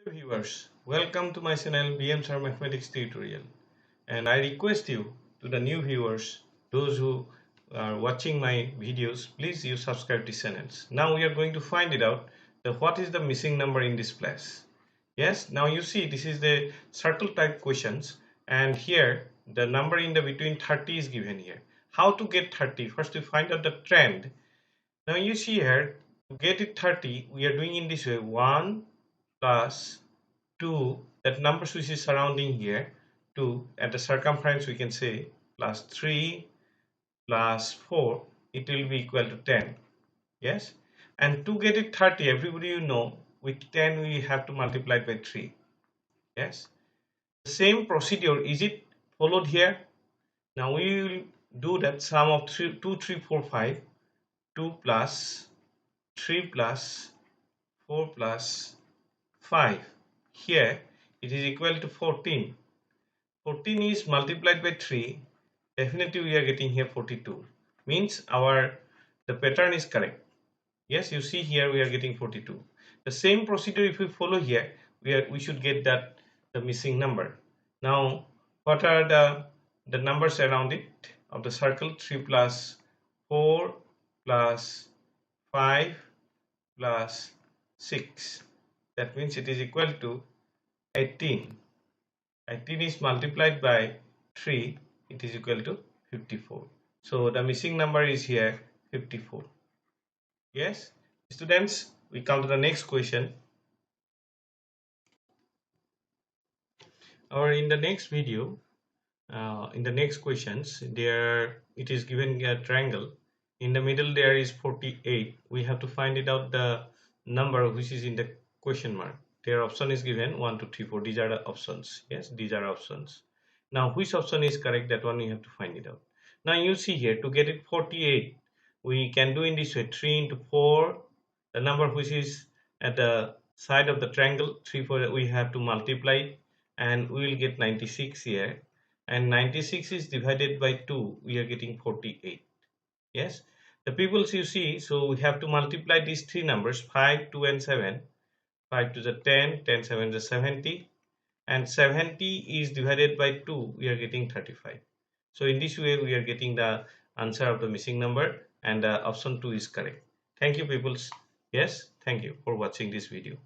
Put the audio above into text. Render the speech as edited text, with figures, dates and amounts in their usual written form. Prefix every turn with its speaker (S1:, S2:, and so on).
S1: Hello viewers, welcome to my channel SirMathematics tutorial, and I request you to the new viewers, those who are watching my videos, please you subscribe to channels. Now we are going to find it out that what is the missing number in this place. Yes, now you see this is the circle type questions, and here the number in the between 30 is given here. How to get 30? First we find out the trend. Now you see here, to get it 30 we are doing in this way: 1 plus 2, that number which is surrounding here, 2, at the circumference we can say, plus 3 plus 4, it will be equal to 10. Yes, and to get it 30, everybody you know, with 10 we have to multiply by 3. Yes, the same procedure is it followed here. Now we will do that sum of 2 3 4 5, 2 plus 3 plus 4 plus 5. Here it is equal to 14. 14 is multiplied by 3. Definitely we are getting here 42. Means the pattern is correct. Yes, you see here we are getting 42. The same procedure if we follow here, we should get that the missing number. Now what are the numbers around it of the circle? 3 plus 4 plus 5 plus 6. That means it is equal to 18. 18 is multiplied by 3, it is equal to 54. So the missing number is here 54. Yes, students, we come to the next question. Or in the next video, in the next questions, there it is given a triangle. In the middle there is 48. We have to find it out the number which is in the question mark. Their option is given 1 2 3 4. These are the options. Yes, these are options. Now which option is correct, that one you have to find it out. Now you see here, to get it 48, we can do in this way: 3 into 4, the number which is at the side of the triangle 3 4, we have to multiply, and we will get 96 here, and 96 is divided by 2, we are getting 48. Yes, the peoples you see, so we have to multiply these three numbers, 5 2 and 7. 5 to the 10, 10 7 is 70, and 70 is divided by 2, we are getting 35. So in this way we are getting the answer of the missing number, and option 2 is correct. Thank you peoples. Yes, thank you for watching this video.